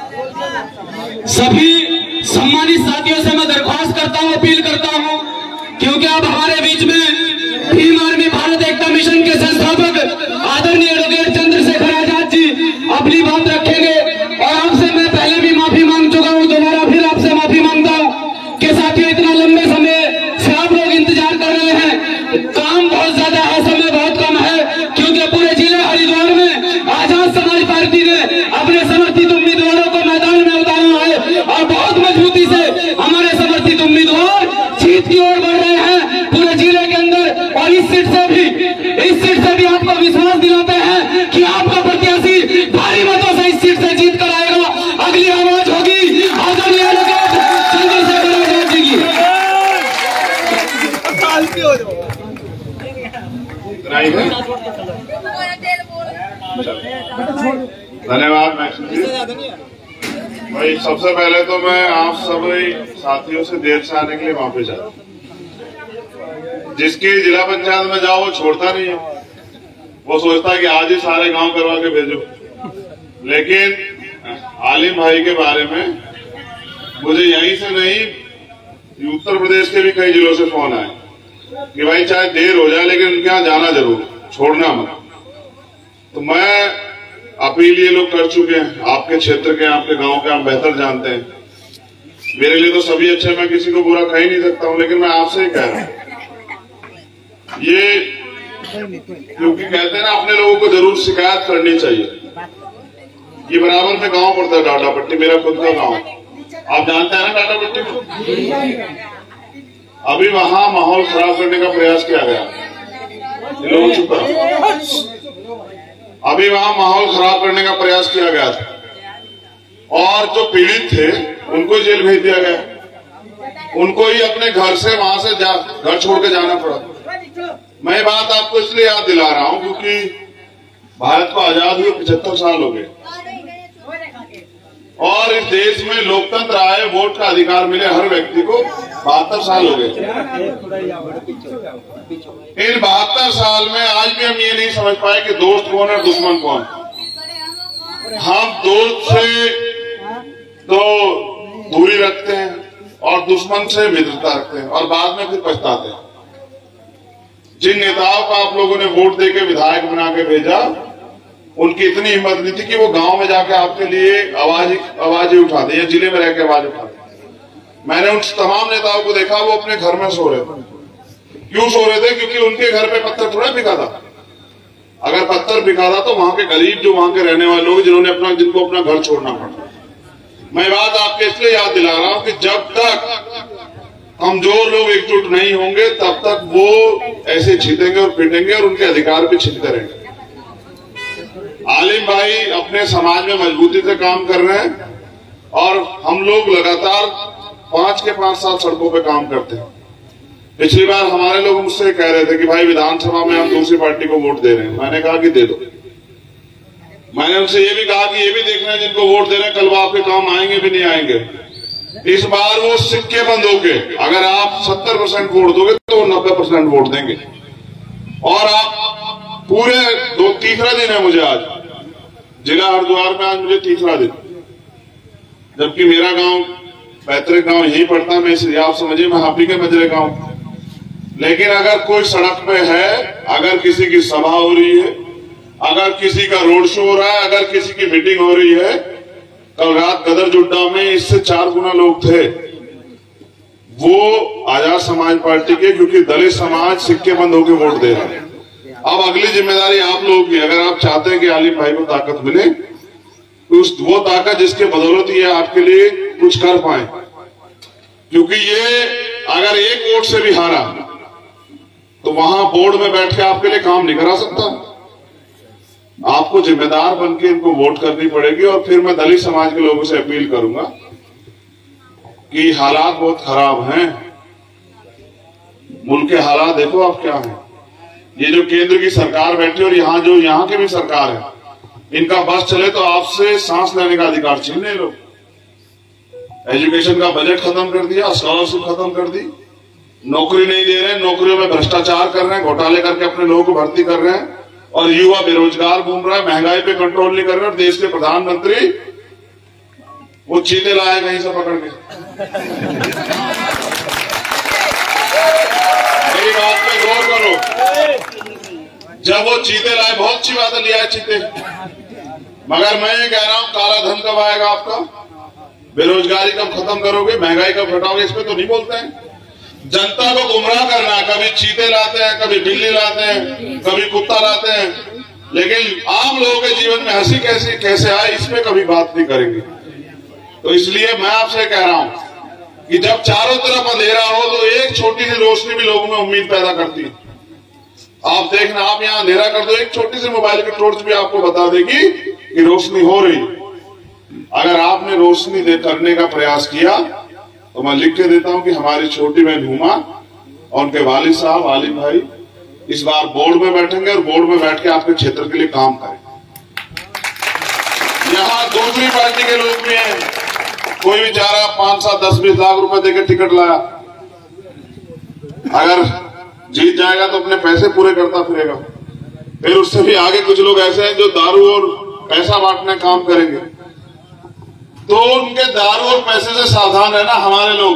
सभी सम्मानित साथियों से मैं दरख्वास्त करता हूं, अपील करता हूं, क्योंकि अब हमारे बीच में भीम आर्मी भारत एकता मिशन के संस्थापक आदरणीय एडवोकेट चंद्रशेखर आजाद जी अपनी बात रखेंगे। और आपसे मैं पहले भी माफी मांग चुका हूं, दोबारा फिर आपसे माफी मांगता हूं कि साथियों इतना लंबे समय से आप लोग इंतजार कर रहे हैं। काम बहुत ज्यादा है, समय बहुत कम है, क्योंकि पूरे जिले हरिद्वार में आजाद समाज पार्टी ने अपने समर्थित उम्मीदवारों को मैदान में उतारा है और बहुत मजबूती से हमारे समर्थित उम्मीदवार जीत की ओर बढ़ रहे हैं पूरे जिले के अंदर। और इस सीट से भी आपको विश्वास दिलाते हैं कि आपका प्रत्याशी भारी मतों से इस सीट से जीत कर आएगा। अगली आवाज होगी आदरणीय एडवोकेट चंद्रशेखर आजाद जी की। धन्यवाद भाई। सबसे पहले तो मैं आप सभी साथियों से देर से आने के लिए माफी चाहता हूँ। जिसकी जिला पंचायत में जाओ वो छोड़ता नहीं है, वो सोचता है कि आज ही सारे गांव करवा के भेजो। लेकिन आलिम भाई के बारे में मुझे यहीं से नहीं, उत्तर प्रदेश के भी कई जिलों से फोन आए कि भाई चाहे देर हो जाए लेकिन उनके यहाँ जाना जरूर, छोड़ना मत। तो मैं अपील ये लोग कर चुके हैं, आपके क्षेत्र के, आपके गांव के, आप बेहतर जानते हैं। मेरे लिए तो सभी अच्छे, मैं किसी को बुरा कह ही नहीं सकता हूं, लेकिन मैं आपसे ही कह रहा हूं ये, क्योंकि कहते हैं ना अपने लोगों को जरूर शिकायत करनी चाहिए। ये बराबर में गांव पड़ता है टाटा पट्टी, मेरा खुद का गांव, आप जानते हैं ना टाटा पट्टी में। अभी वहां माहौल खराब करने का प्रयास किया गया, लोग चुप रहो। अभी वहां माहौल खराब करने का प्रयास किया गया था और जो पीड़ित थे उनको जेल भेज दिया गया, उनको ही अपने घर से वहां से घर छोड़ के जाना पड़ा। मैं बात आपको इसलिए याद दिला रहा हूं क्योंकि भारत को आजाद हुए 75 साल हो गए और इस देश में लोकतंत्र आए, वोट का अधिकार मिले हर व्यक्ति को 72 साल हो गए। इन 72 साल में आज भी हम ये नहीं समझ पाए कि दोस्त कौन है दुश्मन कौन। हम दोस्त से तो दूरी रखते हैं और दुश्मन से मित्रता रखते हैं और बाद में फिर पछताते हैं। जिन नेताओं को आप लोगों ने वोट देके विधायक बना के भेजा, उनकी इतनी हिम्मत नहीं थी कि वो गांव में जाके आपके लिए आवाज उठा दे या जिले में रह के आवाज उठा दे। मैंने उन तमाम नेताओं को देखा, वो अपने घर में सो रहे थे। क्यों सो रहे थे? क्योंकि उनके घर पे पत्थर थोड़ा बिका था। अगर पत्थर बिका था तो वहां के गरीब, जो वहां के रहने वाले लोग जिनको अपना घर छोड़ना पड़ा। मैं बात आपके इसलिए याद दिला रहा हूं कि जब तक कमजोर लोग एकजुट नहीं होंगे तब तक वो ऐसे जीतेंगे और पिटेंगे और उनके अधिकार पे छीनते रहेंगे। आलिम भाई अपने समाज में मजबूती से काम कर रहे हैं और हम लोग लगातार 5 के 5 साल सड़कों पे काम करते हैं। पिछली बार हमारे लोग मुझसे कह रहे थे कि भाई विधानसभा में हम दूसरी पार्टी को वोट दे रहे हैं। मैंने कहा कि दे दो। मैंने उनसे ये भी कहा कि ये भी देखना है जिनको वोट दे रहे हैं कल वो आपके काम आएंगे भी नहीं आएंगे। इस बार वो सिक्के बंद हो गए, अगर आप 70% वोट दोगे तो 90% वोट देंगे। और आप पूरे तीसरा दिन है मुझे आज जिला हरिद्वार में, आज मुझे तीसरा दिन, जबकि मेरा गांव पैतृक गांव यही पड़ता, मैं इसलिए आप समझिए मैं हापी के मजरे गांव। लेकिन अगर कोई सड़क पे है, अगर किसी की सभा हो रही है, अगर किसी का रोड शो हो रहा है, अगर किसी की मीटिंग हो रही है, कल रात गदर जुड्डा में इससे 4 गुना लोग थे, वो आजाद समाज पार्टी के, क्योंकि दलित समाज सिक्के बंद होकर वोट दे रहा है। अब अगली जिम्मेदारी आप लोगों की, अगर आप चाहते हैं कि आलिम भाई को ताकत मिले तो वो ताकत जिसके बदौलत ये आपके लिए कुछ कर पाए, क्योंकि ये अगर एक वोट से भी हारा तो वहां बोर्ड में बैठ के आपके लिए काम नहीं करा सकता। आपको जिम्मेदार बनके इनको वोट करनी पड़ेगी। और फिर मैं दलित समाज के लोगों से अपील करूंगा कि हालात बहुत खराब हैं, मुल्क के हालात देखो आप क्या हैं। ये जो केंद्र की सरकार बैठी और यहाँ की भी सरकार है, इनका बस चले तो आपसे सांस लेने का अधिकार छीन ले लोग। एजुकेशन का बजट खत्म कर दिया, स्कॉलरशिप खत्म कर दी, नौकरी नहीं दे रहे हैं, नौकरियों में भ्रष्टाचार कर रहे हैं, घोटाले करके अपने लोगों को भर्ती कर रहे हैं और युवा बेरोजगार घूम रहा है, महंगाई पे कंट्रोल नहीं कर रहे। और देश के प्रधानमंत्री वो चीते लाए कहीं से पकड़ के। मेरी बात पे गौर करो, जब वो चीते लाए, बहुत अच्छी बात है, लिया है चीते, मगर मैं ये कह रहा हूं काला धन कब आएगा आपका, बेरोजगारी कब खत्म करोगे, महंगाई कब घटाओगे, इस पे तो नहीं बोलते हैं। जनता को गुमराह करना, कभी चीते लाते हैं, कभी बिल्ली लाते हैं, कभी कुत्ता लाते हैं, लेकिन आम लोगों के जीवन में हंसी कैसे आए इस पे कभी बात नहीं करेंगे। तो इसलिए मैं आपसे कह रहा हूं कि जब चारों तरफ अंधेरा हो तो एक छोटी सी रोशनी भी लोगों में उम्मीद पैदा करती है। आप देखना, आप यहाँ अंधेरा कर दो, एक छोटी सी मोबाइल की टॉर्च भी आपको बता देगी कि रोशनी हो रही। अगर आपने रोशनी करने का प्रयास किया तो मैं लिख के देता हूं कि हमारी छोटी बहन हुमा और उनके वालिद साहब आलिम भाई इस बार बोर्ड में बैठेंगे और बोर्ड में बैठ के आपके क्षेत्र के लिए काम करेंगे। यहाँ दूसरी पार्टी के लोग भी हैं, कोई बेचारा 5, 7, 10, 20 लाख रुपए देकर टिकट लाया, अगर जीत जाएगा तो अपने पैसे पूरे करता फिरेगा। फिर उससे भी आगे कुछ लोग ऐसे हैं जो दारू और पैसा बांटने काम करेंगे। तो उनके दारू और पैसे से सावधान रहना। हमारे लोग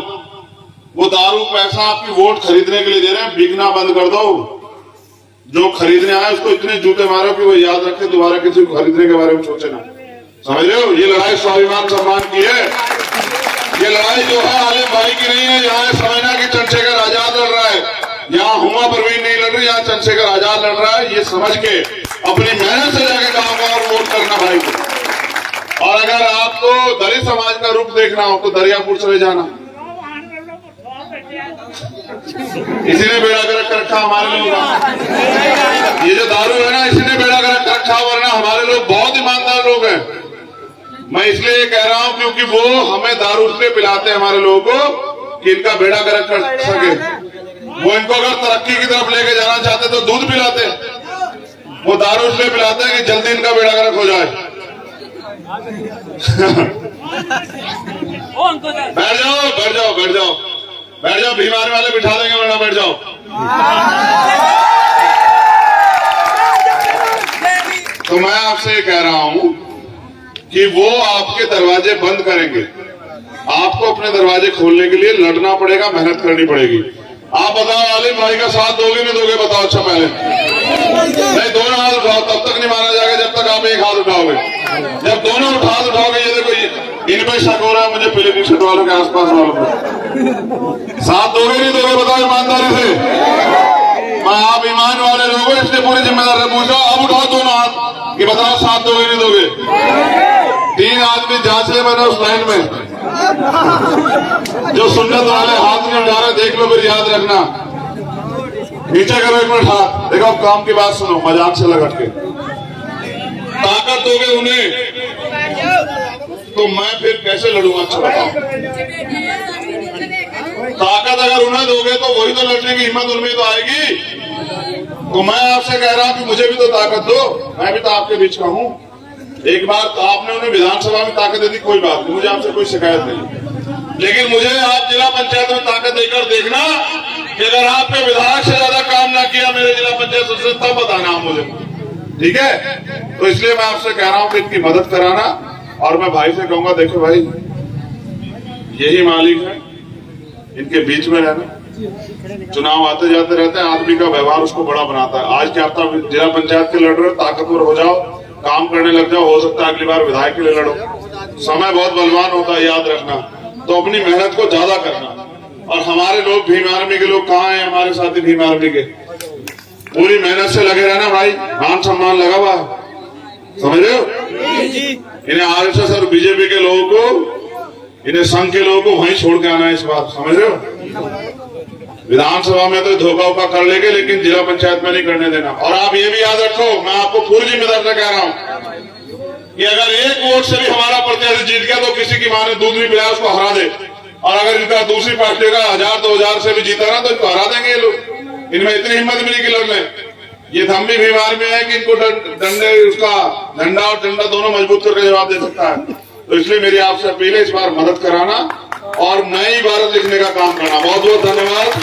वो दारू पैसा आपकी वोट खरीदने के लिए दे रहे हैं, बिकना बंद कर दो। जो खरीदने आए उसको इतने जूते मारो कि वो याद रखे, दोबारा किसी को खरीदने के बारे में सोचे ना। समझ रहे हो, ये लड़ाई स्वाभिमान सम्मान की है। ये लड़ाई जो है आलिम भाई की नहीं है। यहाँ समझना कि चंद्रशेखर आजाद लड़ रहा है, यहाँ हुमा परवीन नहीं लड़ रही, यहाँ चंद्रशेखर आजाद लड़ रहा है। ये समझ के अपनी मेहनत से जाके काम और वोट करना भाई को। और अगर आपको दलित समाज का रूप देखना हो तो दरियापुर चले जाना, इसी ने बेड़ा गर्क रखा हमारे लोग। ये जो दारू है ना, इसी ने बेड़ा गर्क रखा, वरना हमारे लोग बहुत ईमानदार लोग हैं। मैं इसलिए कह रहा हूं क्योंकि वो हमें दारू इसलिए पिलाते हैं हमारे लोगों को कि इनका बेड़ा गर्क कर सके। वो इनको अगर तरक्की की तरफ लेके जाना चाहते तो दूध पिलाते, वो दारू इसलिए पिलाते हैं कि जल्दी इनका बेड़ा गर्क हो जाए। बैठ जाओ, बैठ जाओ, बैठ जाओ, बैठ जाओ, बीमारी वाले बिठा देंगे, वरना बैठ जाओ। तो मैं आपसे कह रहा हूं कि वो आपके दरवाजे बंद करेंगे, आपको अपने दरवाजे खोलने के लिए लड़ना पड़ेगा, मेहनत करनी पड़ेगी। आप बताओ आलिम भाई का साथ दोगे नहीं दोगे, बताओ। अच्छा पहले नहीं, दोनों हाथ उठाओ, तब तक नहीं माना जाएगा जब तक आप एक हाथ उठाओगे। जब दोनों हाथ उठाओगे, ये देखो इन पे शक हो रहा है मुझे, पीली टी शर्ट वालों के आसपास वालों को। साथ दोगे नहीं दोगे, बताओ ईमानदारी से। मैं आप ईमान वाले लोग हो इसलिए पूरी जिम्मेदारी पूछ रहा हूं। अब उठाओ दोनों हाथ कि बताओ साथ दोगे नहीं दोगे। 3 आदमी जांचे मैंने उस लाइन में, जो सुन्नत वाले हाथ नहीं उठा रहे, देख लो फिर याद रखना। नीचे करो एक मिनट हाथ, देखो अब काम की बात सुनो, मजाक से लगा के। ताकत दोगे उन्हें तो मैं फिर कैसे लड़ूंगा, अच्छा बताओ। ताकत अगर उन्हें दोगे तो वही तो लड़ने की हिम्मत उनमें तो आएगी। तो मैं आपसे कह रहा हूं कि मुझे भी तो ताकत दो, मैं भी तो आपके बीच का हूं। एक बार तो आपने उन्हें विधानसभा में ताकत दे दी, कोई बात नहीं, मुझे आपसे कोई शिकायत नहीं, लेकिन मुझे आप जिला पंचायत में ताकत देकर देखना कि अगर आपने विधायक से ज्यादा काम ना किया मेरे जिला पंचायत सदस्य, तब बताना आप मुझे, ठीक है। तो इसलिए मैं आपसे कह रहा हूं कि इनकी मदद कराना। और मैं भाई से कहूंगा, देखो भाई यही मालिक है, इनके बीच में रहना। चुनाव आते जाते रहते हैं, आदमी का व्यवहार उसको बड़ा बनाता है। आज क्या आपका जिला पंचायत के लड़ रहे हो, ताकतवर हो जाओ, काम करने लग जाओ, हो सकता है अगली बार विधायक के लिए लड़ो। समय बहुत बलवान होता है, याद रखना। तो अपनी मेहनत को ज्यादा करना। और हमारे लोग भीम आर्मी के लोग कहाँ हैं, हमारे साथी भीम आर्मी के, पूरी मेहनत से लगे रहना भाई, मान सम्मान लगा हुआ, समझ रहे हो। इन्हें आरएसएस और बीजेपी के लोगों को, इन्हें संघ के लोगों को वहीं छोड़ के आना है इस बार, समझ रहे हो। विधानसभा में तो धोखा वोखा कर लेंगे, लेकिन जिला पंचायत में नहीं करने देना। और आप ये भी याद रखो, मैं आपको पूरी जिम्मेदारी से कह रहा हूं कि अगर एक वोट से भी हमारा प्रत्याशी जीत गया तो किसी की मां ने दूध नहीं पिलाया उसको हरा दे। और अगर इनका दूसरी पार्टी का 1000-2000 से भी जीता ना तो इनको हरा देंगे ये लोग। इनमें इतनी हिम्मत मिली कि लड़ने। ये धम्मी बीमार में है कि इनको डंडे, उसका झंडा और डंडा दोनों मजबूत करके जवाब दे सकता है। तो इसलिए मेरी आपसे अपील है, इस बार मदद कराना और नई इबारत लिखने का काम करना। बहुत बहुत धन्यवाद।